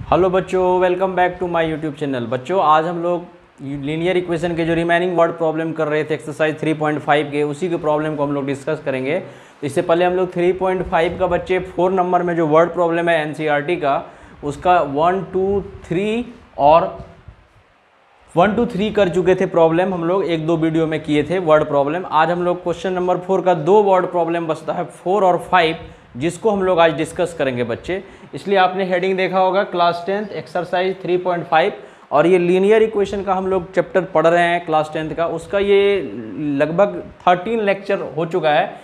Hello बच्चों, welcome back to my YouTube channel. बच्चों आज हम लोग लीनियर इक्वेशन के जो रिमेनिंग वर्ड प्रॉब्लम कर रहे थे एक्सरसाइज 3.5 के, उसी के प्रॉब्लम को हम लोग डिस्कस करेंगे। तो इससे पहले हम लोग 3.5 का बच्चे 4 नंबर में जो वर्ड प्रॉब्लम है एनसीईआरटी का, उसका 1, 2, 3 और 1, 2, 3 कर चुके थे प्रॉब्लम। हम लोग 1-2 वीडियो में किए थे वर्ड प्रॉब्लम। आज हम लोग क्वेश्चन नंबर 4 का 2 वर्ड प्रॉब्लम बचता है, 4 और 5, जिसको हम लोग आज डिस्कस करेंगे बच्चे। इसलिए आपने हेडिंग देखा होगा क्लास 10 एक्सरसाइज 3.5, और ये लीनियर इक्वेशन का हम लोग चैप्टर पढ़ रहे हैं क्लास 10 का। उसका ये लगभग 13 लेक्चर हो चुका है,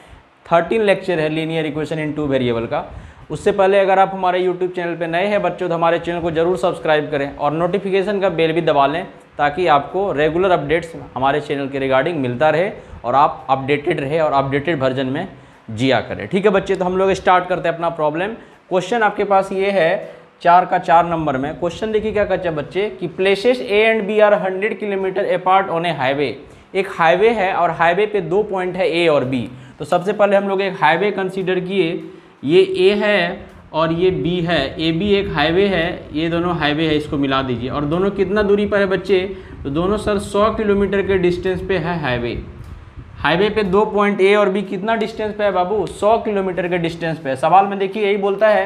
13 लेक्चर है लीनियर इक्वेशन इन 2 वेरिएबल का। उससे पहले अगर आप हमारे यूट्यूब चैनल पे नए हैं बच्चों, तो हमारे चैनल को जरूर सब्सक्राइब करें और नोटिफिकेशन का बेल भी दबा लें, ताकि आपको रेगुलर अपडेट्स हमारे चैनल के रिगार्डिंग मिलता रहे और आप अपडेटेड रहे और अपडेटेड वर्जन में जिया करें। ठीक है बच्चे, तो हम लोग स्टार्ट करते हैं अपना प्रॉब्लम। क्वेश्चन आपके पास ये है 4 का 4 नंबर में। क्वेश्चन देखिए क्या कहता है बच्चे कि places A and B are 100 kilometre apart on a highway. एक हाईवे है और हाईवे पे 2 पॉइंट है ए और बी। तो सबसे पहले हम लोग एक हाईवे कंसीडर किए, ये ए है और ये बी है। ए बी एक हाईवे है, ये दोनों हाईवे है, इसको मिला दीजिए। और दोनों कितना दूरी पर है बच्चे? तो दोनों सर 100 किलोमीटर के डिस्टेंस पे है हाईवे। हाईवे पे 2 पॉइंट ए और बी कितना डिस्टेंस पे है बाबू? 100 किलोमीटर के डिस्टेंस पे है। सवाल में देखिए यही बोलता है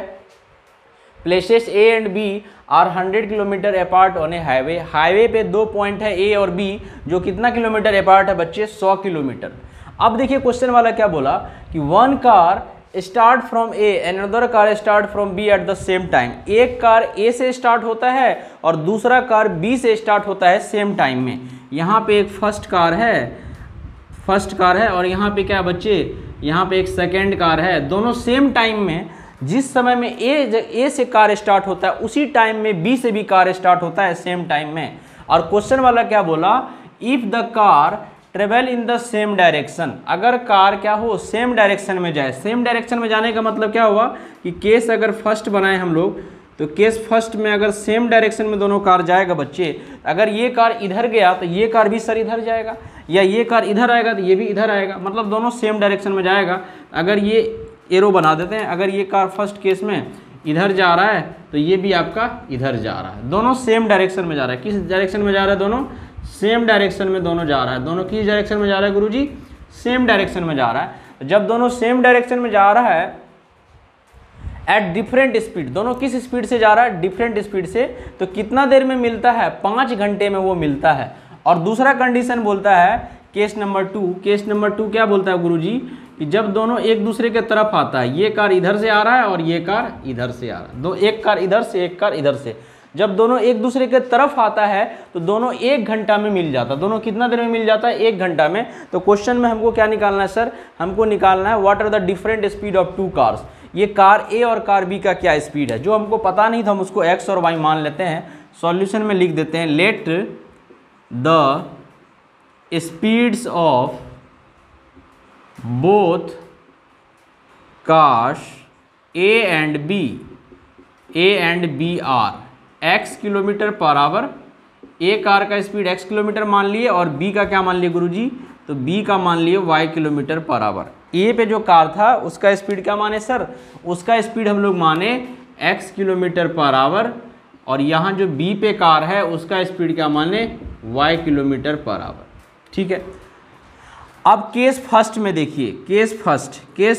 places A and B are 100 kilometre apart on a highway. Highway पे 2 पॉइंट है ए और बी, जो कितना किलोमीटर अपार्ट है बच्चे? 100 किलोमीटर। अब देखिए क्वेश्चन वाला क्या बोला कि one car start from A and another car start from B at the same time. एक कार ए से स्टार्ट होता है और दूसरा कार बी से स्टार्ट होता है सेम टाइम में। यहाँ पे एक फर्स्ट कार है और यहाँ पे क्या बच्चे? यहाँ पे एक सेकेंड कार है। दोनों सेम टाइम में, जिस समय में ए से कार स्टार्ट होता है उसी टाइम में बी से भी कार स्टार्ट होता है सेम टाइम में। और क्वेश्चन वाला क्या बोला? If the car travel in the same direction. अगर कार क्या हो? सेम डायरेक्शन में जाए। सेम डायरेक्शन में जाने का मतलब क्या हुआ कि केस अगर फर्स्ट बनाए हम लोग, तो केस फर्स्ट में अगर सेम डायरेक्शन में दोनों कार जाएगा बच्चे, अगर ये कार इधर गया तो ये कार भी सर इधर जाएगा, या ये कार इधर आएगा तो ये भी इधर आएगा, मतलब दोनों सेम डायरेक्शन में जाएगा। अगर ये एरो बना देते हैं, अगर ये कार फर्स्ट केस में इधर जा रहा है तो ये भी आपका इधर जा रहा है, दोनों सेम डायरेक्शन में जा रहा है। किस डायरेक्शन में जा रहा है? दोनों सेम डायरेक्शन में दोनों जा रहा है। दोनों किस डायरेक्शन में जा रहा है गुरुजी? सेम डायरेक्शन में जा रहा है। जब दोनों सेम डायरेक्शन में जा रहा है एट डिफरेंट स्पीड, दोनों किस स्पीड से जा रहा है? डिफरेंट स्पीड से। तो कितना देर में मिलता है? 5 घंटे में वो मिलता है। और दूसरा कंडीशन बोलता है केस नंबर 2। केस नंबर 2 क्या बोलता है गुरुजी? कि जब दोनों एक दूसरे के तरफ आता है, ये कार इधर से आ रहा है और ये कार इधर से आ रहा है, एक कार इधर से एक कार इधर से, जब दोनों एक दूसरे के तरफ आता है तो दोनों 1 घंटा में मिल जाता है। दोनों कितना देर में मिल जाता है? 1 घंटा में। तो क्वेश्चन में हमको क्या निकालना है सर? हमको निकालना है what are the different speed of 2 cars. ये कार ए और कार बी का क्या स्पीड है? जो हमको पता नहीं था हम उसको एक्स और वाई मान लेते हैं। सॉल्यूशन में लिख देते हैं let the speeds of both cars A and B are x kilometre per hour. A car का स्पीड x किलोमीटर मान लिए और b का क्या मान लिए गुरुजी? तो b का मान लिए y किलोमीटर पर आवर। ए पे जो कार था उसका स्पीड क्या माने सर? उसका स्पीड हम लोग माने x किलोमीटर पर आवर, और यहाँ जो b पे कार है उसका स्पीड क्या माने? y kilometre per our. ठीक है। अब केस फर्स्ट में देखिए, केस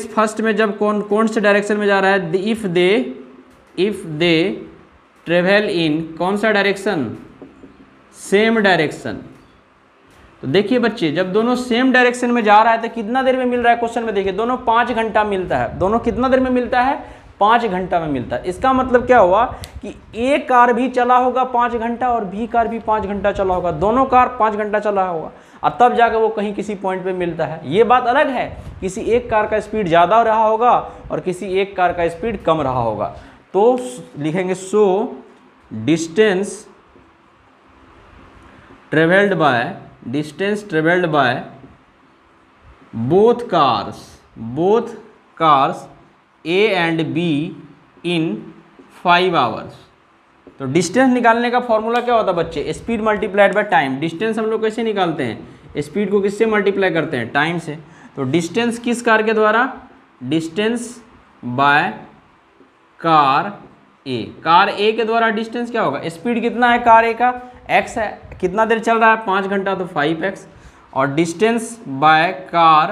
फर्स्ट में जब कौन से डायरेक्शन में जा रहा है? इफ दे ट्रेवल इन कौन सा डायरेक्शन? Same direction. तो देखिए बच्चे, जब दोनों सेम डायरेक्शन में जा रहा है तो कितना देर में मिल रहा है? क्वेश्चन में देखिए दोनों 5 घंटा मिलता है। दोनों कितना देर में मिलता है? 5 घंटा में मिलता है। इसका मतलब क्या हुआ कि ए कार भी चला होगा 5 घंटा और बी कार भी 5 घंटा चला होगा, दोनों कार 5 घंटा चला होगा, और तब जाकर वो कहीं किसी पॉइंट पे मिलता है। ये बात अलग है, किसी एक कार का स्पीड ज़्यादा रहा होगा और किसी एक कार का स्पीड कम रहा होगा। तो लिखेंगे so distance travelled by both cars A and be in 5 hours. तो डिस्टेंस निकालने का फॉर्मूला क्या होता है बच्चे? Speed multiplied by time. Distance हम लोग कैसे निकालते हैं? स्पीड को किससे मल्टीप्लाई करते हैं? टाइम से। तो डिस्टेंस किस कार के द्वारा? Distance by car A. Car A के द्वारा डिस्टेंस क्या होगा, स्पीड कितना है कार ए का, x है, कितना देर चल रहा है 5 घंटा, तो 5x, और डिस्टेंस बाय कार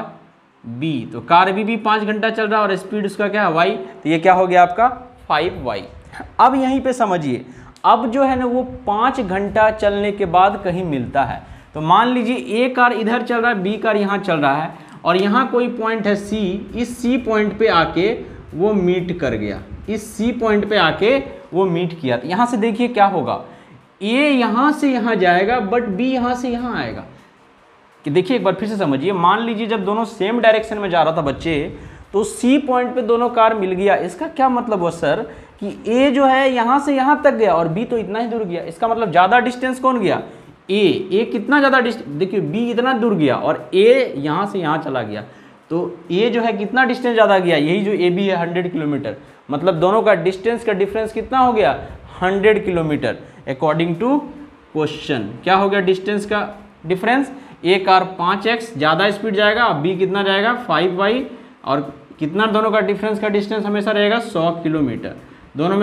बी, तो कार बी भी 5 घंटा चल रहा है और स्पीड उसका क्या है y, तो ये क्या हो गया आपका 5y। अब यहीं पे समझिए, अब जो है ना वो 5 घंटा चलने के बाद कहीं मिलता है, तो मान लीजिए ए कार इधर चल रहा है, बी कार यहाँ चल रहा है, और यहाँ कोई पॉइंट है सी, इस सी पॉइंट पे आके वो मीट कर गया, इस सी पॉइंट पे आके वो मीट किया, तो यहाँ से देखिए क्या होगा, ए यहाँ से यहाँ जाएगा बट बी यहाँ से यहाँ आएगा। कि देखिए एक बार फिर से समझिए, मान लीजिए जब दोनों सेम डायरेक्शन में जा रहा था बच्चे, तो सी पॉइंट पे दोनों कार मिल गया, इसका क्या मतलब हुआ सर कि ए जो है यहाँ से यहाँ तक गया और बी तो इतना ही दूर गया, इसका मतलब ज़्यादा डिस्टेंस कौन गया, ए कितना ज़्यादा डिस्टेंस, देखिए बी इतना दूर गया और ए यहाँ से यहाँ चला गया, तो ए जो है कितना डिस्टेंस ज़्यादा गया, यही जो ए बी है 100 किलोमीटर, मतलब दोनों का डिस्टेंस का डिफरेंस कितना हो गया 100 किलोमीटर अकॉर्डिंग टू क्वेश्चन। क्या हो गया डिस्टेंस का डिफरेंस, ए कार 5x ज़्यादा स्पीड जाएगा, बी कितना जाएगा 5y, और कितना दोनों का डिफरेंस का डिस्टेंस हमेशा रहेगा 100 किलोमीटर। दोनों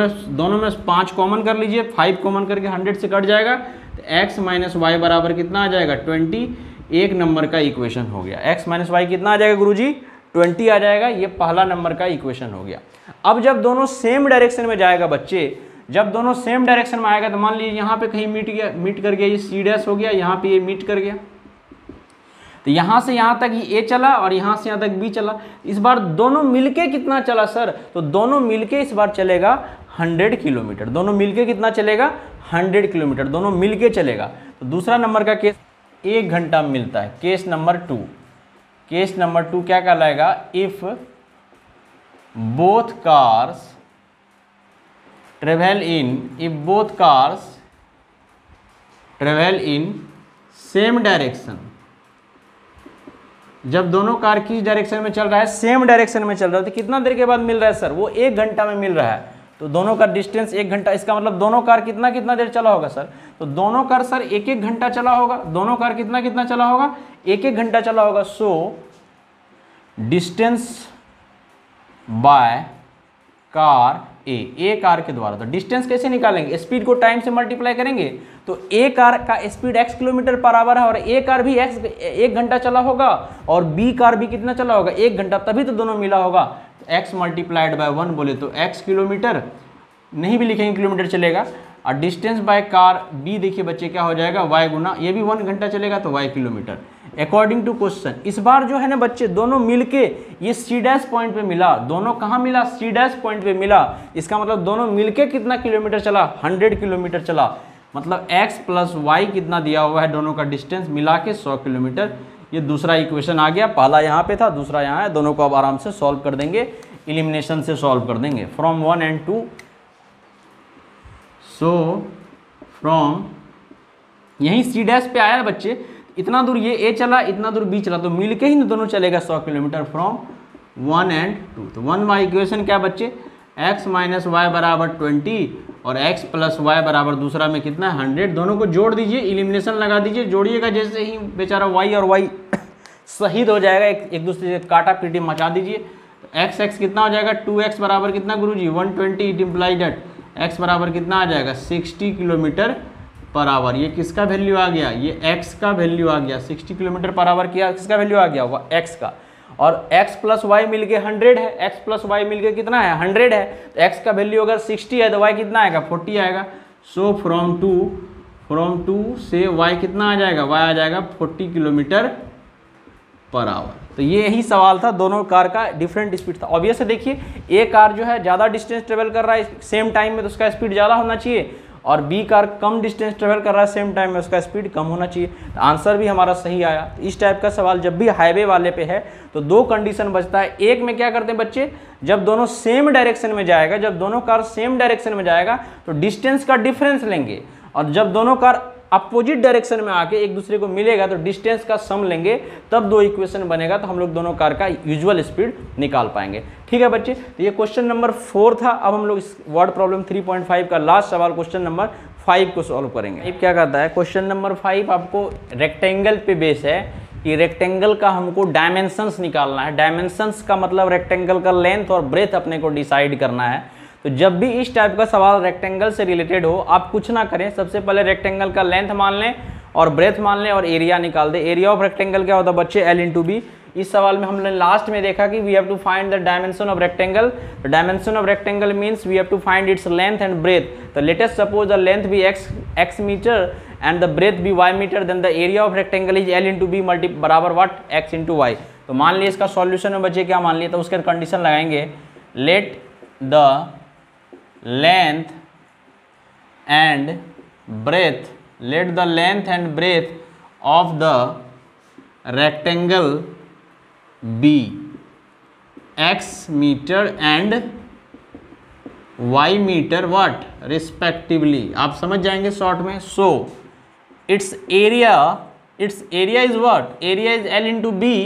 में 5 कॉमन कर लीजिए, 5 कॉमन करके 100 से कट जाएगा, तो x माइनस वाई बराबर कितना आ जाएगा 20, एक नंबर का इक्वेशन हो गया। x माइनस वाई कितना आ जाएगा गुरुजी 20 आ जाएगा, ये पहला नंबर का इक्वेशन हो गया। अब जब दोनों सेम डायरेक्शन में जाएगा बच्चे, जब दोनों सेम डायरेक्शन में आएगा, तो मान लीजिए यहाँ पे कहीं मीट कर गया, ये सी डैश हो गया, यहाँ पे ये मीट कर गया, तो यहाँ से यहाँ तक ये ए चला और यहाँ से यहाँ तक बी चला। इस बार दोनों मिलके कितना चला सर, तो दोनों मिलके इस बार चलेगा 100 किलोमीटर, दोनों मिलके कितना चलेगा 100 किलोमीटर, दोनों मिलके चलेगा। तो दूसरा नंबर का केस 1 घंटा मिलता है। केस नंबर 2, केस नंबर 2 क्या कहलाएगा, if both cars travel in same direction, जब दोनों कार किस डायरेक्शन में चल रहा है, सेम डायरेक्शन में चल रहा है, तो कितना देर के बाद मिल रहा है सर, वो 1 घंटा में मिल रहा है, तो दोनों का डिस्टेंस 1 घंटा, इसका मतलब दोनों कार कितना देर चला होगा सर, तो दोनों कार सर 1-1 घंटा चला होगा, दोनों कार कितना चला होगा 1-1 घंटा चला होगा। So distance by car A car के द्वारा, तो डिस्टेंस कैसे निकालेंगे, स्पीड को टाइम से मल्टीप्लाई करेंगे, तो ए कार का speed x kilometre per our है और ए कार भी 1 घंटा चला होगा और बी कार भी कितना चला होगा 1 घंटा, तभी तो दोनों मिला होगा। तो x मल्टीप्लाइड बाय 1 बोले तो x किलोमीटर, नहीं भी लिखेंगे किलोमीटर चलेगा, और डिस्टेंस बाय कार बी देखिए बच्चे क्या हो जाएगा y गुना, ये भी 1 घंटा चलेगा तो y kilometre according to question. इस बार जो है ना बच्चे दोनों मिलके ये सी डैश पॉइंट पे मिला, दोनों कहाँ मिला सी डैश पॉइंट पे मिला, इसका मतलब दोनों मिलके कितना किलोमीटर चला 100 किलोमीटर चला, मतलब x प्लस वाई कितना दिया हुआ है, दोनों का डिस्टेंस मिला के 100 किलोमीटर। ये दूसरा इक्वेशन आ गया, पहला यहाँ पे था, दूसरा यहाँ है, दोनों को अब आराम से सॉल्व कर देंगे, एलिमिनेशन से सॉल्व कर देंगे फ्रॉम 1 and 2। सो फ्रॉम यहीं सी डैश पे आया बच्चे, इतना दूर ये ए चला, इतना दूर बी चला, तो मिलके ही दोनों चलेगा 100 किलोमीटर फ्रॉम 1 and 2। तो 1 वाई इक्वेशन क्या बच्चे, x माइनस वाई बराबर 20 और x प्लस वाई बराबर दूसरा में कितना है 100, दोनों को जोड़ दीजिए, इलिमिनेशन लगा दीजिए, जोड़िएगा जैसे ही बेचारा y और y शहीद हो जाएगा, एक दूसरे से काटा पीटी मचा दीजिए। तो x कितना हो जाएगा 2x बराबर कितना गुरुजी 120, इट इम्प्लाई दैट x बराबर कितना आ जाएगा 60 किलोमीटर पर आवर। ये किसका वैल्यू आ गया, ये x का वैल्यू आ गया, 60 किलोमीटर पर आवर किया, किसका वैल्यू आ गया x का, और x प्लस वाई मिल के 100 है, x प्लस वाई मिल के कितना है 100 है, तो x का वैल्यू अगर 60 है तो y कितना आएगा 40 आएगा। सो फ्रॉम 2 से y कितना आ जाएगा, y आ जाएगा 40 किलोमीटर पर आवर। तो ये यही सवाल था, दोनों कार का डिफरेंट स्पीड था। ऑब्वियस है, देखिए ए कार जो है ज़्यादा डिस्टेंस ट्रेवल कर रहा है सेम टाइम में, तो उसका स्पीड ज़्यादा होना चाहिए, और बी कार कम डिस्टेंस ट्रेवल कर रहा है सेम टाइम में, उसका स्पीड कम होना चाहिए। तो आंसर भी हमारा सही आया। तो इस टाइप का सवाल जब भी हाईवे वाले पे है तो 2 कंडीशन बचता है। एक में क्या करते हैं बच्चे, जब दोनों सेम डायरेक्शन में जाएगा, जब दोनों कार सेम डायरेक्शन में जाएगा तो डिस्टेंस का डिफरेंस लेंगे, और जब दोनों कार अपोजिट डायरेक्शन में आके एक दूसरे को मिलेगा तो डिस्टेंस का सम लेंगे, तब 2 इक्वेशन बनेगा, तो हम लोग दोनों कार का यूजुअल स्पीड निकाल पाएंगे। ठीक है बच्चे, तो ये क्वेश्चन नंबर 4 था। अब हम लोग इस वर्ड प्रॉब्लम 3.5 का लास्ट सवाल क्वेश्चन नंबर 5 को सॉल्व करेंगे। अब क्या कहता है क्वेश्चन नंबर 5, आपको रेक्टेंगल पे बेस है कि रेक्टेंगल का हमको डायमेंशंस निकालना है। डायमेंशंस का मतलब रेक्टेंगल का लेंथ और ब्रेथ अपने को डिसाइड करना है। तो जब भी इस टाइप का सवाल रेक्टेंगल से रिलेटेड हो, आप कुछ ना करें, सबसे पहले रेक्टेंगल का लेंथ मान लें और ब्रेथ मान लें और एरिया निकाल दें। एरिया ऑफ रेक्टेंगल क्या होता है बच्चे? L into B. इस सवाल में हमने लास्ट में देखा कि we have to find the dimension of rectangle. The dimension of rectangle means we have to find its length and breadth. तो let us suppose the length be x metre and the breadth be y metre, then the area of rectangle is L into B multi बराबर what? x into Y. तो मान लिए इसका solution में बच्चे क्या मान लिए, तो उसके कंडीशन लगाएंगे, let the length and breadth, let the length and breadth of the rectangle be x meter and y meter what respectively। आप समझ जाएंगे शॉर्ट में। so its area is what? area is L into B,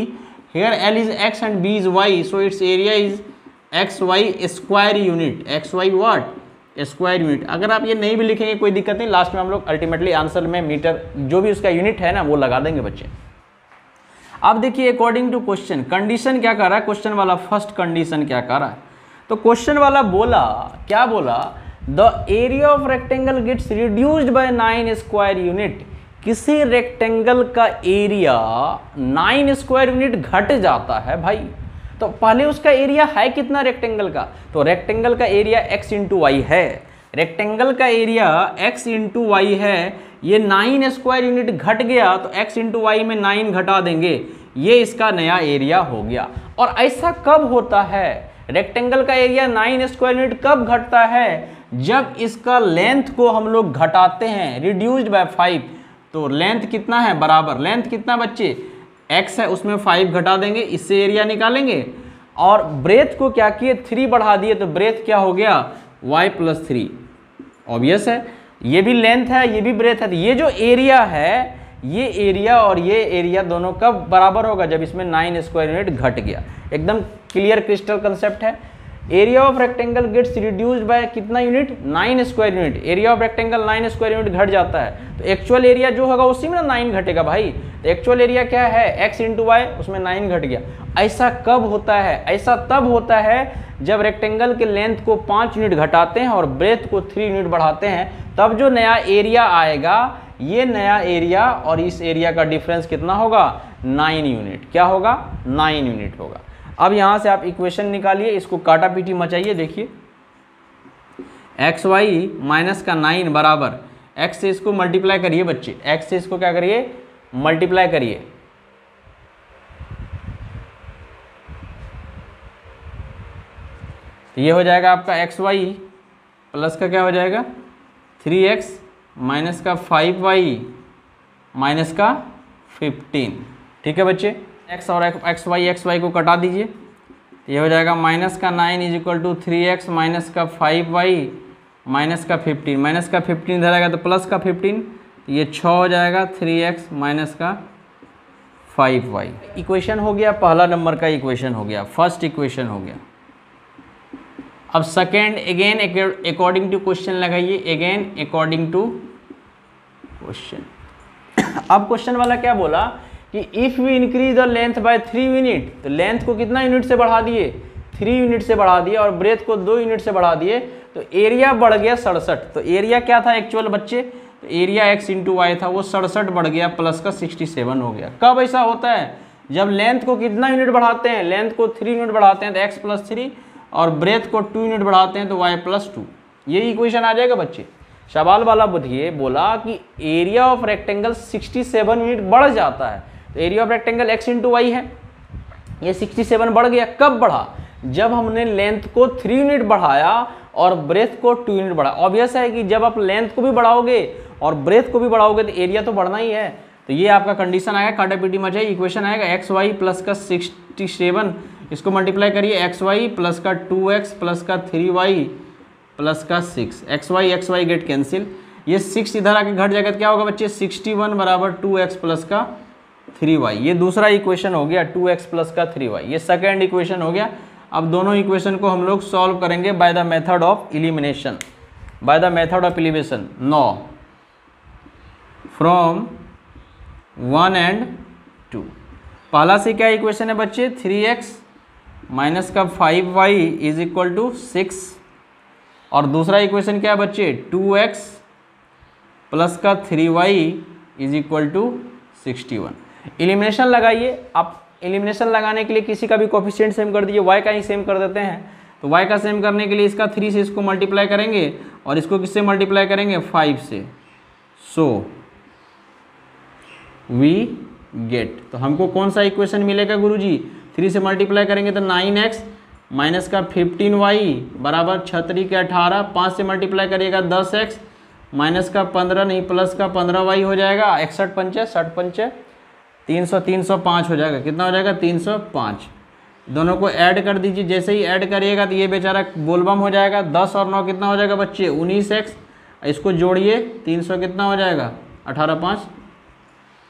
here L is x and B is y, so its area is xy square unit, xy what? Square unit. अगर आप ये नहीं भी लिखेंगे कोई दिक्कत नहीं, लास्ट में हम लोग अल्टीमेटली आंसर में मीटर जो भी उसका यूनिट है ना वो लगा देंगे बच्चे। अब देखिए अकॉर्डिंग टू क्वेश्चन, कंडीशन क्या कर रहा है क्वेश्चन वाला, फर्स्ट कंडीशन क्या कर रहा है, तो क्वेश्चन वाला बोला, क्या बोला? The area of rectangle gets reduced by 9 square unit. किसी रेक्टेंगल का एरिया 9 स्क्वायर यूनिट घट जाता है भाई। तो पहले उसका एरिया है कितना रेक्टेंगल का? तो रेक्टेंगल का एरिया x इंटू वाई है, रेक्टेंगल का एरिया x इंटू वाई है। ये 9 स्क्वायर यूनिट घट गया तो x इंटू वाई में 9 घटा देंगे, ये इसका नया एरिया हो गया। और ऐसा कब होता है? रेक्टेंगल का एरिया 9 स्क्वायर यूनिट कब घटता है? जब इसका लेंथ को हम लोग घटाते हैं, रिड्यूस्ड बाय 5। तो लेंथ कितना है? बराबर लेंथ कितना बच्चे? x है, उसमें 5 घटा देंगे, इससे एरिया निकालेंगे। और ब्रेथ को क्या किए? 3 बढ़ा दिए, तो ब्रेथ क्या हो गया? y plus 3। ऑब्वियस है, ये भी लेंथ है ये भी ब्रेथ है, तो ये जो एरिया है, ये एरिया और ये एरिया दोनों कब बराबर होगा? जब इसमें 9 स्क्वायर यूनिट घट गया। एकदम क्लियर क्रिस्टल कंसेप्ट है। Area of rectangle gets reduced by कितना unit? 9 square unit. Area of rectangle 9 square unit घट जाता है, तो एक्चुअल एरिया जो होगा उसी में 9 घटेगा भाई। तो एक्चुअल एरिया क्या है? x इंटू वाई, उसमें 9 घट गया। ऐसा कब होता है? ऐसा तब होता है जब रेक्टेंगल के लेंथ को 5 यूनिट घटाते हैं और ब्रेथ को 3 यूनिट बढ़ाते हैं, तब जो नया एरिया आएगा, ये नया एरिया और इस एरिया का डिफरेंस कितना होगा? 9 यूनिट। क्या होगा? 9 यूनिट होगा। अब यहाँ से आप इक्वेशन निकालिए, इसको काटा पीटी मचाइए। देखिए एक्स वाई माइनस का 9 बराबर x से इसको मल्टीप्लाई करिए बच्चे, x से इसको क्या करिए? मल्टीप्लाई करिए। तो ये हो जाएगा आपका एक्स वाई प्लस का क्या हो जाएगा? 3x माइनस का 5y माइनस का 15। ठीक है बच्चे, x और एक्स वाई को कटा दीजिए। तो ये हो जाएगा माइनस का 9 is equal to 3x minus का 5y माइनस का 15। माइनस का 15 इधर आएगा तो प्लस का 15, तो ये 6 हो जाएगा 3x माइनस का 5y। इक्वेशन हो गया, पहला नंबर का इक्वेशन हो गया, फर्स्ट इक्वेशन हो गया। अब second again according to question लगाइए, अगेन अकॉर्डिंग टू क्वेश्चन। अब क्वेश्चन वाला क्या बोला कि if we increase the length by 3 unit, तो लेंथ को कितना यूनिट से बढ़ा दिए? 3 यूनिट से बढ़ा दिए, और ब्रेथ को 2 यूनिट से बढ़ा दिए, तो एरिया बढ़ गया 67। तो एरिया क्या था एक्चुअल बच्चे? तो एरिया x इंटू वाई था, वो 67 बढ़ गया प्लस का 67 हो गया। कब ऐसा होता है? जब लेंथ को कितना यूनिट बढ़ाते हैं? लेंथ को 3 यूनिट बढ़ाते हैं तो x प्लस 3, और ब्रेथ को 2 यूनिट बढ़ाते हैं तो y प्लस 2। ये इक्वेशन आ जाएगा बच्चे। सवाल वाला बुझिए बोला कि एरिया ऑफ रेक्टेंगल 67 यूनिट बढ़ जाता है, तो area of rectangle x into Y है, ये 67 बढ़ गया। कब बढ़ा? जब हमने लेंथ को 3 यूनिट बढ़ाया और ब्रेथ को 2 यूनिट बढ़ाया। ऑब्वियस है कि जब आप लेंथ को भी बढ़ाओगे और ब्रेथ को भी बढ़ाओगे तो एरिया तो बढ़ना ही है। तो ये आपका कंडीशन आएगा, काटा पीटी मचाई। इक्वेशन आएगा एक्स वाई प्लस का 67, इसको मल्टीप्लाई करिए, एक्स वाई प्लस का 2x प्लस का 3y प्लस का 6। एक्स वाई गेट कैंसिल, ये 6 इधर आके घट जाएगा तो क्या होगा बच्चे? 61 बराबर 2x प्लस का 3y। ये दूसरा इक्वेशन हो गया, 2x प्लस का 3y। ये सेकेंड इक्वेशन हो गया। अब दोनों इक्वेशन को हम लोग सॉल्व करेंगे by the method of elimination, by the method of elimination. Know from 1 and 2। पहला से क्या इक्वेशन है बच्चे? 3x माइनस का 5y इज इक्वल टू 6। और दूसरा इक्वेशन क्या है बच्चे, 2x प्लस का 3y is equal to 61। Elimination लगाइए। आप एलिमिनेशन लगाने के लिए किसी का भी कोफिशिएंट सेम कर दीजिए, y का ही सेम कर देते हैं। तो y का सेम करने के लिए इसका 3 से इसको मल्टीप्लाई करेंगे और इसको किससे मल्टीप्लाई करेंगे, 5 से। सो वी गेट, तो हमको कौन सा इक्वेशन मिलेगा गुरुजी, 3 से मल्टीप्लाई करेंगे तो 9x माइनस का 15y बराबर 36 के 18, 5 से मल्टीप्लाई करिएगा 10x माइनस का 15 नहीं प्लस का 15y हो जाएगा, 61 पंचे 60 पंचे 300, 305 हो जाएगा। कितना हो जाएगा, 305। दोनों को ऐड कर दीजिए, जैसे ही ऐड करिएगा तो ये बेचारा बोलबम हो जाएगा। 10 और 9 कितना हो जाएगा बच्चे, 19x। इसको जोड़िए, 300 कितना हो जाएगा, 18 5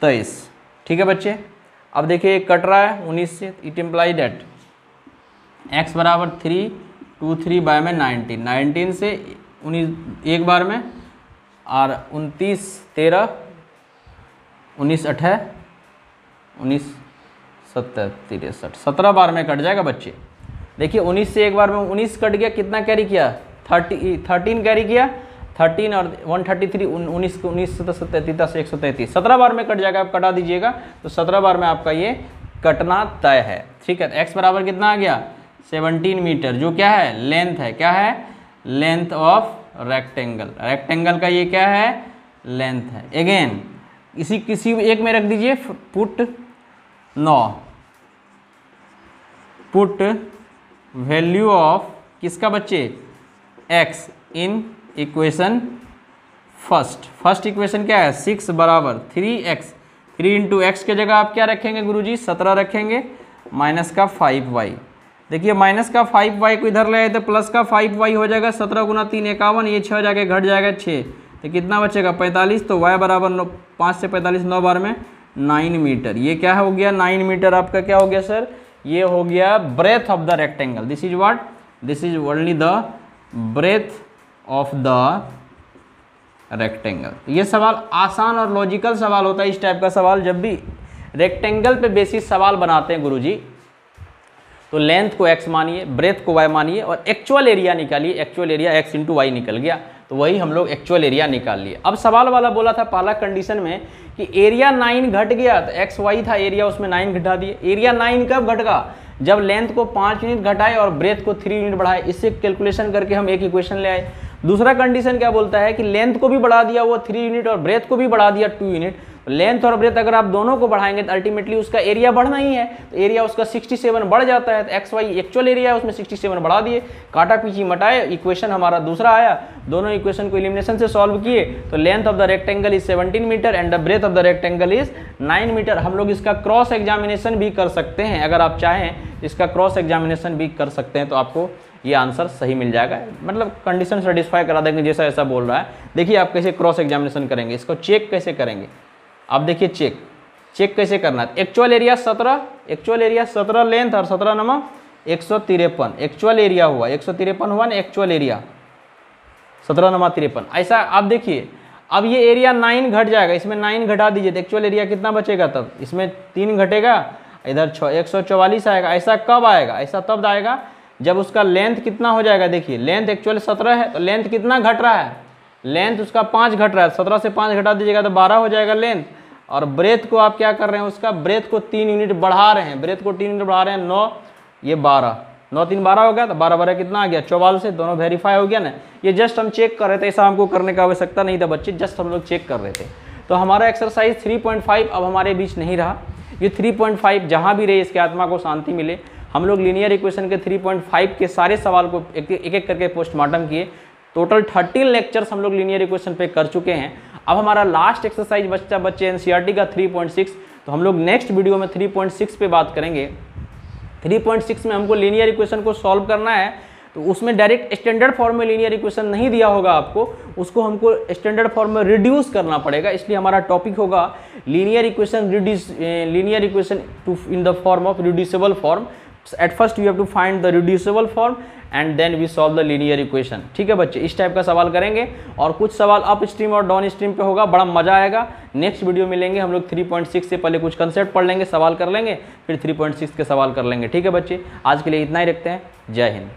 23। ठीक है बच्चे। अब देखिए एक कट रहा है 19 से, इट इम्प्लाई डेट x बराबर 3 2 3 बाय में 19, 19 से 19 एक बार में, और 29 13 19 8 19 70 63 17 बार में कट जाएगा बच्चे। देखिए 19 से एक बार में 19 कट गया, कितना कैरी किया, 13 कैरी किया, 13 और 133 19 को 19 33 133 17 बार में कट जाएगा। आप कटा दीजिएगा तो 17 बार में आपका ये कटना तय है। ठीक है। एक्स बराबर कितना आ गया, 17 मीटर, जो क्या है, लेंथ है। क्या है, लेंथ ऑफ रेक्टेंगल। रेक्टेंगल का ये क्या है, लेंथ है। अगेन इसी किसी एक में रख दीजिए, पुट 9, पुट वैल्यू ऑफ किसका बच्चे, x in equation first equation क्या है, 6 बराबर 3x, 3 इंटू एक्स के जगह आप क्या रखेंगे गुरुजी, 17 रखेंगे, माइनस का 5y। देखिए माइनस का 5y को इधर ले आए तो प्लस का 5y हो जाएगा, 17 गुना 3 51, ये 6 जाके घट जाएगा 6, तो कितना बचेगा 45। तो y बराबर 5 से 45 9 बार में 9 मीटर। ये क्या हो गया, 9 मीटर आपका क्या हो गया सर, ये हो गया breadth of the rectangle. This is what, this is only the breadth of the rectangle. ये सवाल आसान और लॉजिकल सवाल होता है। इस टाइप का सवाल जब भी रेक्टेंगल पे बेसिस सवाल बनाते हैं गुरुजी, तो लेंथ को x मानिए, ब्रेथ को y मानिए और एक्चुअल एरिया निकालिए। Actual area x into Y निकल गया, तो वही हम लोग एक्चुअल एरिया निकाल लिए। अब सवाल वाला बोला था पहला कंडीशन में कि एरिया 9 घट गया, तो एक्स वाई था एरिया, उसमें 9 घटा दिए। एरिया 9 कब घटगा, जब लेंथ को 5 यूनिट घटाए और ब्रेथ को 3 यूनिट बढ़ाए। इससे कैलकुलेशन करके हम एक इक्वेशन ले आए। दूसरा कंडीशन क्या बोलता है कि लेंथ को भी बढ़ा दिया वो 3 यूनिट और ब्रेथ को भी बढ़ा दिया 2 यूनिट। लेंथ और ब्रेथ अगर आप दोनों को बढ़ाएंगे तो अल्टीमेटली उसका एरिया बढ़ना ही है, तो एरिया उसका 67 बढ़ जाता है। तो एक्स वाई एक्चुअल एरिया है, उसमें 67 बढ़ा दिए, काटा पीछी मटाए, इक्वेशन हमारा दूसरा आया। दोनों इक्वेशन को एलिमिनेशन से सॉल्व किए तो length of the rectangle is 17 metre and the breadth of the rectangle is 9 metre. हम लोग इसका क्रॉस एग्जामिनेशन भी कर सकते हैं, अगर आप चाहें इसका क्रॉस एग्जामिनेशन भी कर सकते हैं, तो आपको ये आंसर सही मिल जाएगा। मतलब कंडीशन सेटिस्फाई करा देंगे जैसा ऐसा बोल रहा है। देखिए आप कैसे क्रॉस एग्जामिनेशन करेंगे, इसको चेक कैसे करेंगे। आप देखिए चेक कैसे करना है। एक्चुअल एरिया 17 लेंथ और 17 नमा 153 एक्चुअल एरिया हुआ, 153 हुआ ना एक्चुअल एरिया, 17 नमा 53। ऐसा आप देखिए, अब ये एरिया 9 घट जाएगा, इसमें 9 घटा दीजिए तो एक्चुअल एरिया कितना बचेगा, तब इसमें 3 घटेगा, इधर 144 आएगा। ऐसा कब आएगा, ऐसा तब आएगा जब उसका लेंथ कितना हो जाएगा। देखिए लेंथ एक्चुअल 17 है, तो लेंथ कितना घट रहा है, लेंथ उसका 5 घट रहा है, 17 से 5 घटा दीजिएगा तो 12 हो जाएगा लेंथ। और ब्रेथ को आप क्या कर रहे हैं, उसका ब्रेथ को 3 यूनिट बढ़ा रहे हैं, ब्रेथ को 3 यूनिट बढ़ा रहे हैं, 9 ये 12, 9 3 12 हो गया, तो 12 12 कितना आ गया 44 से, दोनों वेरीफाई हो गया ना। ये जस्ट हम चेक कर रहे थे, ऐसा हमको करने का आवश्यकता नहीं था बच्चे, जस्ट हम लोग चेक कर रहे थे। तो हमारा एक्सरसाइज 3.5 अब हमारे बीच नहीं रहा। ये 3.5 जहाँ भी रहे इसके आत्मा को शांति मिले। हम लोग लीनियर इक्वेशन के 3.5 के सारे सवाल को एक एक करके पोस्टमार्टम किए। टोटल 13 लेक्चर्स हम लोग लीनियर इक्वेशन पे कर चुके हैं। अब हमारा लास्ट एक्सरसाइज बच्चा बच्चे एनसीईआरटी का 3.6, तो हम लोग नेक्स्ट वीडियो में 3.6 पे बात करेंगे। 3.6 में हमको लीनियर इक्वेशन को सॉल्व करना है, तो उसमें डायरेक्ट स्टैंडर्ड फॉर्म में लीनियर इक्वेशन नहीं दिया होगा आपको, उसको हमको स्टैंडर्ड फॉर्म में रिड्यूस करना पड़ेगा। इसलिए हमारा टॉपिक होगा linear equation in the form of reducible form. At first you have to find the reducible form and then we solve the linear equation। ठीक है बच्चे, इस टाइप का सवाल करेंगे और कुछ सवाल अप स्ट्रीम और डाउन स्ट्रीम पे होगा, बड़ा मजा आएगा। नेक्स्ट वीडियो मिलेंगे, हम लोग 3.6 से पहले कुछ कंसेप्ट पढ़ लेंगे, सवाल कर लेंगे, फिर 3.6 के सवाल कर लेंगे। ठीक है बच्चे, आज के लिए इतना ही रखते हैं। जय हिंद।